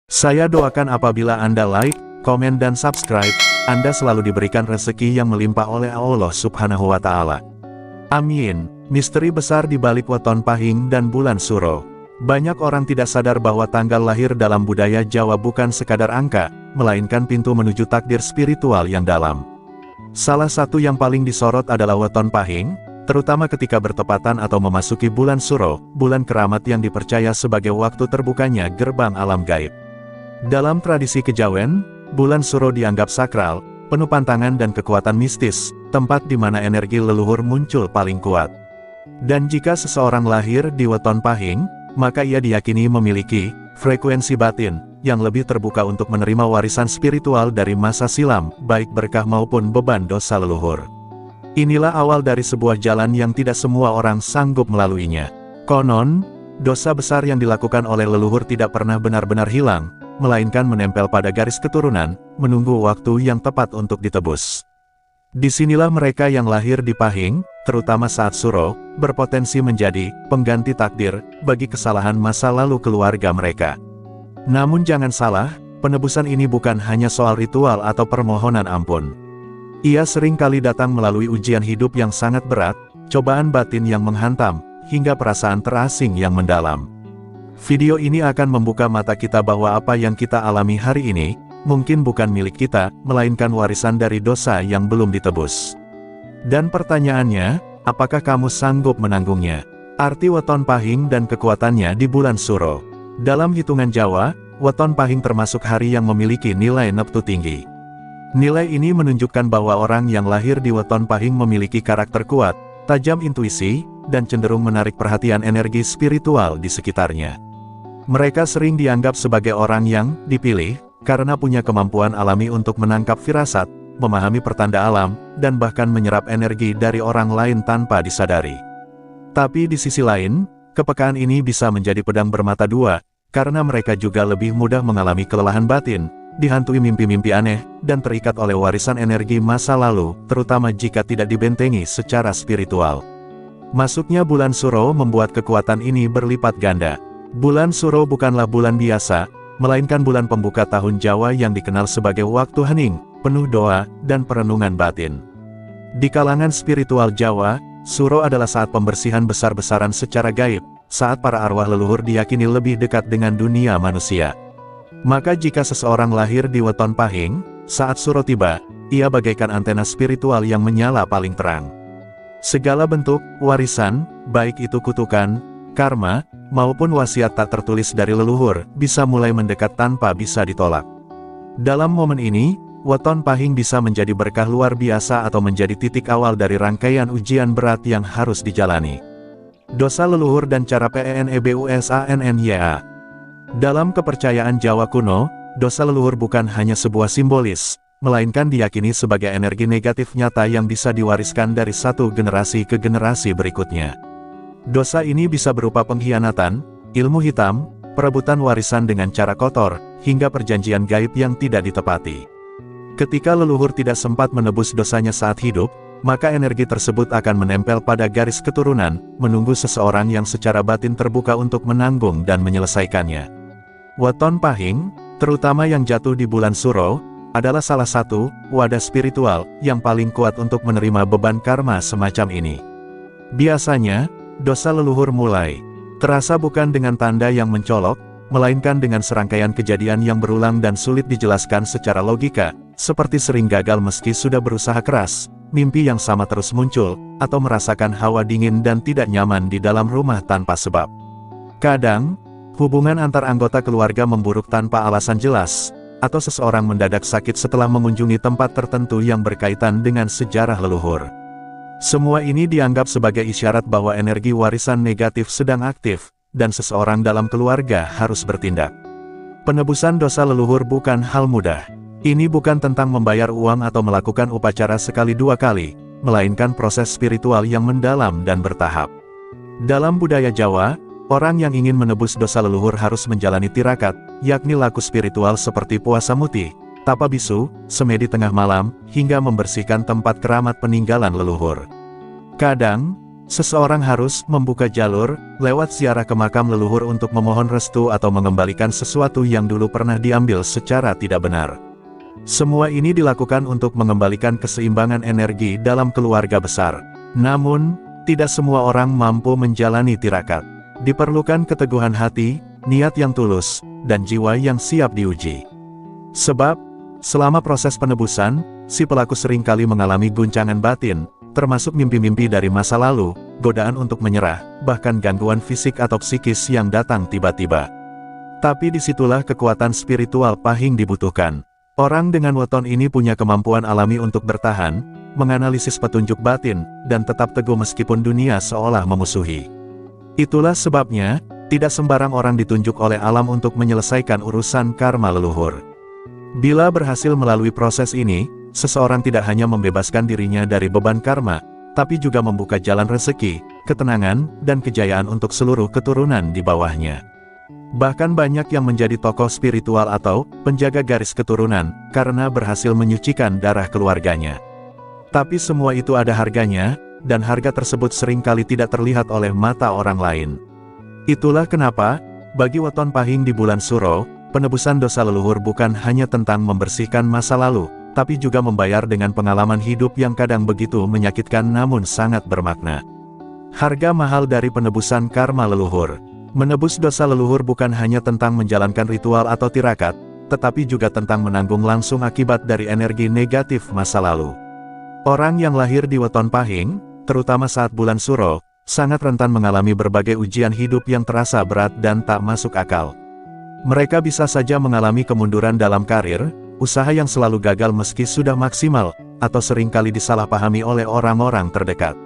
Saya doakan apabila Anda like, komen dan subscribe, Anda selalu diberikan rezeki yang melimpah oleh Allah Subhanahu wa Ta'ala. Amin. Misteri besar di balik weton pahing dan bulan suro. Banyak orang tidak sadar bahwa tanggal lahir dalam budaya Jawa bukan sekadar angka, melainkan pintu menuju takdir spiritual yang dalam. Salah satu yang paling disorot adalah weton pahing, terutama ketika bertepatan atau memasuki bulan suro, bulan keramat yang dipercaya sebagai waktu terbukanya gerbang alam gaib. Dalam tradisi kejawen, bulan suro dianggap sakral, penuh pantangan dan kekuatan mistis, tempat di mana energi leluhur muncul paling kuat. Dan jika seseorang lahir di weton pahing, maka ia diyakini memiliki frekuensi batin yang lebih terbuka untuk menerima warisan spiritual dari masa silam, baik berkah maupun beban dosa leluhur. Inilah awal dari sebuah jalan yang tidak semua orang sanggup melaluinya. Konon, dosa besar yang dilakukan oleh leluhur tidak pernah benar-benar hilang, melainkan menempel pada garis keturunan, menunggu waktu yang tepat untuk ditebus. Disinilah mereka yang lahir di pahing, terutama saat suro, berpotensi menjadi pengganti takdir bagi kesalahan masa lalu keluarga mereka. Namun jangan salah, penebusan ini bukan hanya soal ritual atau permohonan ampun. Ia sering kali datang melalui ujian hidup yang sangat berat, cobaan batin yang menghantam, hingga perasaan terasing yang mendalam. Video ini akan membuka mata kita bahwa apa yang kita alami hari ini, mungkin bukan milik kita, melainkan warisan dari dosa yang belum ditebus. Dan pertanyaannya, apakah kamu sanggup menanggungnya? Arti weton pahing dan kekuatannya di bulan suro. Dalam hitungan Jawa, weton pahing termasuk hari yang memiliki nilai neptu tinggi. Nilai ini menunjukkan bahwa orang yang lahir di weton pahing memiliki karakter kuat, tajam intuisi, dan cenderung menarik perhatian energi spiritual di sekitarnya. Mereka sering dianggap sebagai orang yang dipilih, karena punya kemampuan alami untuk menangkap firasat, memahami pertanda alam, dan bahkan menyerap energi dari orang lain tanpa disadari. Tapi di sisi lain, kepekaan ini bisa menjadi pedang bermata dua, karena mereka juga lebih mudah mengalami kelelahan batin, dihantui mimpi-mimpi aneh, dan terikat oleh warisan energi masa lalu, terutama jika tidak dibentengi secara spiritual. Masuknya bulan suro membuat kekuatan ini berlipat ganda. Bulan suro bukanlah bulan biasa, melainkan bulan pembuka tahun Jawa yang dikenal sebagai waktu hening, penuh doa, dan perenungan batin. Di kalangan spiritual Jawa, suro adalah saat pembersihan besar-besaran secara gaib, saat para arwah leluhur diyakini lebih dekat dengan dunia manusia. Maka jika seseorang lahir di weton pahing, saat suro tiba, ia bagaikan antena spiritual yang menyala paling terang. Segala bentuk warisan, baik itu kutukan, karma, maupun wasiat tak tertulis dari leluhur, bisa mulai mendekat tanpa bisa ditolak. Dalam momen ini, weton pahing bisa menjadi berkah luar biasa atau menjadi titik awal dari rangkaian ujian berat yang harus dijalani. Dosa leluhur dan cara PENEBUSANNYA. Dalam kepercayaan Jawa kuno, dosa leluhur bukan hanya sebuah simbolis, melainkan diyakini sebagai energi negatif nyata yang bisa diwariskan dari satu generasi ke generasi berikutnya. Dosa ini bisa berupa pengkhianatan, ilmu hitam, perebutan warisan dengan cara kotor, hingga perjanjian gaib yang tidak ditepati. Ketika leluhur tidak sempat menebus dosanya saat hidup, maka energi tersebut akan menempel pada garis keturunan, menunggu seseorang yang secara batin terbuka untuk menanggung dan menyelesaikannya. Weton pahing, terutama yang jatuh di bulan suro, adalah salah satu wadah spiritual yang paling kuat untuk menerima beban karma semacam ini. Biasanya, dosa leluhur mulai terasa bukan dengan tanda yang mencolok, melainkan dengan serangkaian kejadian yang berulang dan sulit dijelaskan secara logika, seperti sering gagal meski sudah berusaha keras, mimpi yang sama terus muncul, atau merasakan hawa dingin dan tidak nyaman di dalam rumah tanpa sebab. Kadang, hubungan antar anggota keluarga memburuk tanpa alasan jelas, atau seseorang mendadak sakit setelah mengunjungi tempat tertentu yang berkaitan dengan sejarah leluhur. Semua ini dianggap sebagai isyarat bahwa energi warisan negatif sedang aktif, dan seseorang dalam keluarga harus bertindak. Penebusan dosa leluhur bukan hal mudah. Ini bukan tentang membayar uang atau melakukan upacara sekali dua kali, melainkan proses spiritual yang mendalam dan bertahap. Dalam budaya Jawa, orang yang ingin menebus dosa leluhur harus menjalani tirakat, yakni laku spiritual seperti puasa muti, tapa bisu, semedi tengah malam, hingga membersihkan tempat keramat peninggalan leluhur. Kadang, Seseorang harus membuka jalur, lewat ziarah ke makam leluhur untuk memohon restu atau mengembalikan sesuatu yang dulu pernah diambil secara tidak benar. Semua ini dilakukan untuk mengembalikan keseimbangan energi dalam keluarga besar. Namun, tidak semua orang mampu menjalani tirakat. Diperlukan keteguhan hati, niat yang tulus, dan jiwa yang siap diuji. Sebab, selama proses penebusan, si pelaku seringkali mengalami guncangan batin, termasuk mimpi-mimpi dari masa lalu, godaan untuk menyerah, bahkan gangguan fisik atau psikis yang datang tiba-tiba. Tapi disitulah kekuatan spiritual Pahing dibutuhkan. Orang dengan weton ini punya kemampuan alami untuk bertahan, menganalisis petunjuk batin, dan tetap teguh meskipun dunia seolah memusuhi. Itulah sebabnya, tidak sembarang orang ditunjuk oleh alam untuk menyelesaikan urusan karma leluhur. Bila berhasil melalui proses ini, seseorang tidak hanya membebaskan dirinya dari beban karma, tapi juga membuka jalan rezeki, ketenangan, dan kejayaan untuk seluruh keturunan di bawahnya. Bahkan banyak yang menjadi tokoh spiritual atau penjaga garis keturunan, karena berhasil menyucikan darah keluarganya. Tapi semua itu ada harganya, dan harga tersebut seringkali tidak terlihat oleh mata orang lain. Itulah kenapa, bagi weton Pahing di bulan Suro, penebusan dosa leluhur bukan hanya tentang membersihkan masa lalu, tapi juga membayar dengan pengalaman hidup yang kadang begitu menyakitkan namun sangat bermakna. Harga mahal dari penebusan karma leluhur. Menebus dosa leluhur bukan hanya tentang menjalankan ritual atau tirakat, tetapi juga tentang menanggung langsung akibat dari energi negatif masa lalu. Orang yang lahir di weton Pahing, terutama saat bulan Suro, sangat rentan mengalami berbagai ujian hidup yang terasa berat dan tak masuk akal. Mereka bisa saja mengalami kemunduran dalam karir, usaha yang selalu gagal meski sudah maksimal, atau seringkali disalahpahami oleh orang-orang terdekat.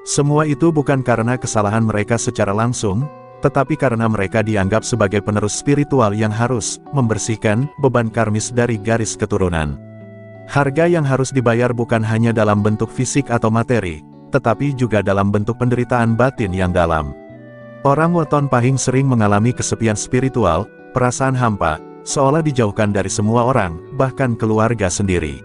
Semua itu bukan karena kesalahan mereka secara langsung, tetapi karena mereka dianggap sebagai penerus spiritual yang harus membersihkan beban karmis dari garis keturunan. Harga yang harus dibayar bukan hanya dalam bentuk fisik atau materi, tetapi juga dalam bentuk penderitaan batin yang dalam. Orang weton Pahing sering mengalami kesepian spiritual, perasaan hampa, seolah dijauhkan dari semua orang, bahkan keluarga sendiri.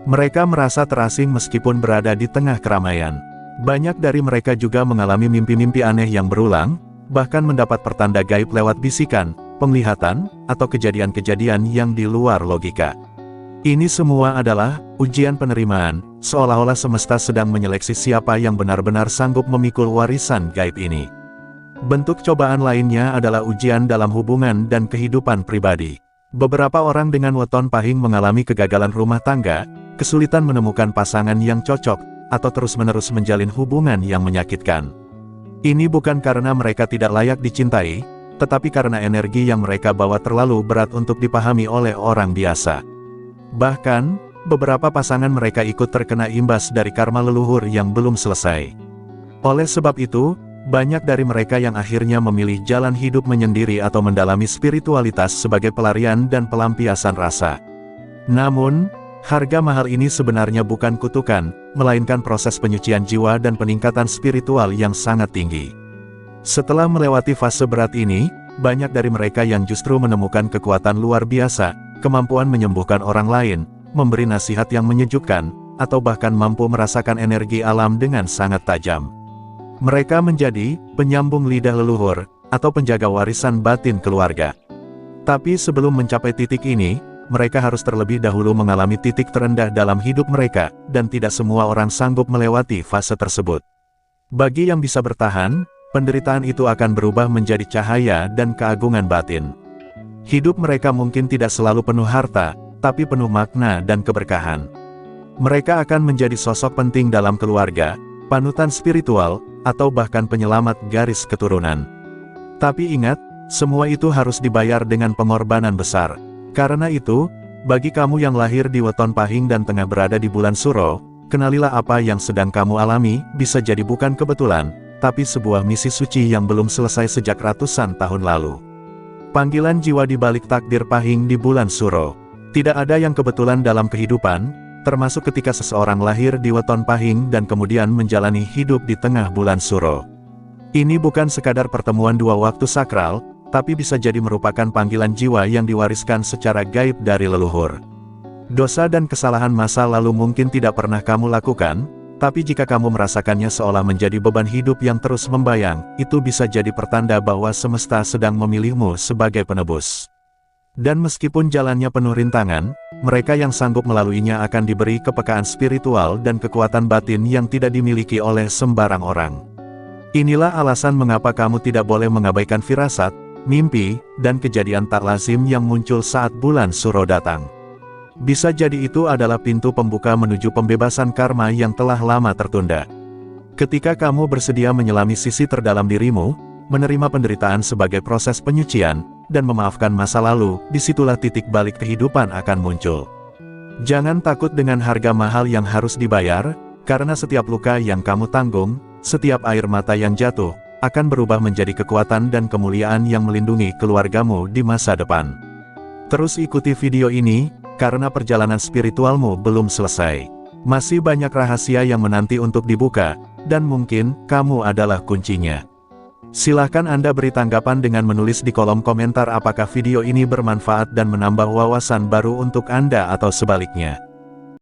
Mereka merasa terasing meskipun berada di tengah keramaian. Banyak dari mereka juga mengalami mimpi-mimpi aneh yang berulang, bahkan mendapat pertanda gaib lewat bisikan, penglihatan, atau kejadian-kejadian yang di luar logika. Ini semua adalah ujian penerimaan, seolah-olah semesta sedang menyeleksi siapa yang benar-benar sanggup memikul warisan gaib ini. Bentuk cobaan lainnya adalah ujian dalam hubungan dan kehidupan pribadi. Beberapa orang dengan weton Pahing mengalami kegagalan rumah tangga, kesulitan menemukan pasangan yang cocok, atau terus-menerus menjalin hubungan yang menyakitkan. Ini bukan karena mereka tidak layak dicintai, tetapi karena energi yang mereka bawa terlalu berat untuk dipahami oleh orang biasa. Bahkan, beberapa pasangan mereka ikut terkena imbas dari karma leluhur yang belum selesai. Oleh sebab itu, banyak dari mereka yang akhirnya memilih jalan hidup menyendiri atau mendalami spiritualitas sebagai pelarian dan pelampiasan rasa. Namun, harga mahal ini sebenarnya bukan kutukan, melainkan proses penyucian jiwa dan peningkatan spiritual yang sangat tinggi. Setelah melewati fase berat ini, banyak dari mereka yang justru menemukan kekuatan luar biasa, kemampuan menyembuhkan orang lain, memberi nasihat yang menyejukkan, atau bahkan mampu merasakan energi alam dengan sangat tajam. Mereka menjadi penyambung lidah leluhur, atau penjaga warisan batin keluarga. Tapi sebelum mencapai titik ini, mereka harus terlebih dahulu mengalami titik terendah dalam hidup mereka, dan tidak semua orang sanggup melewati fase tersebut. Bagi yang bisa bertahan, penderitaan itu akan berubah menjadi cahaya dan keagungan batin. Hidup mereka mungkin tidak selalu penuh harta, tapi penuh makna dan keberkahan. Mereka akan menjadi sosok penting dalam keluarga, panutan spiritual, atau bahkan penyelamat garis keturunan. Tapi ingat, semua itu harus dibayar dengan pengorbanan besar. Karena itu, bagi kamu yang lahir di weton Pahing dan tengah berada di bulan Suro, kenalilah apa yang sedang kamu alami, bisa jadi bukan kebetulan, tapi sebuah misi suci yang belum selesai sejak ratusan tahun lalu. Panggilan jiwa di balik takdir Pahing di bulan Suro. Tidak ada yang kebetulan dalam kehidupan, termasuk ketika seseorang lahir di weton Pahing dan kemudian menjalani hidup di tengah bulan Suro. Ini bukan sekadar pertemuan dua waktu sakral, tapi bisa jadi merupakan panggilan jiwa yang diwariskan secara gaib dari leluhur. Dosa dan kesalahan masa lalu mungkin tidak pernah kamu lakukan, Tapi jika kamu merasakannya seolah menjadi beban hidup yang terus membayang, itu bisa jadi pertanda bahwa semesta sedang memilihmu sebagai penebus. Dan meskipun jalannya penuh rintangan, mereka yang sanggup melaluinya akan diberi kepekaan spiritual dan kekuatan batin yang tidak dimiliki oleh sembarang orang. Inilah alasan mengapa kamu tidak boleh mengabaikan firasat, mimpi, dan kejadian tak lazim yang muncul saat bulan Suro datang. Bisa jadi itu adalah pintu pembuka menuju pembebasan karma yang telah lama tertunda. Ketika kamu bersedia menyelami sisi terdalam dirimu, menerima penderitaan sebagai proses penyucian, dan memaafkan masa lalu, disitulah titik balik kehidupan akan muncul. Jangan takut dengan harga mahal yang harus dibayar, karena setiap luka yang kamu tanggung, setiap air mata yang jatuh, akan berubah menjadi kekuatan dan kemuliaan yang melindungi keluargamu di masa depan. Terus ikuti video ini, karena perjalanan spiritualmu belum selesai. Masih banyak rahasia yang menanti untuk dibuka, dan mungkin kamu adalah kuncinya. Silahkan Anda beri tanggapan dengan menulis di kolom komentar apakah video ini bermanfaat dan menambah wawasan baru untuk Anda atau sebaliknya.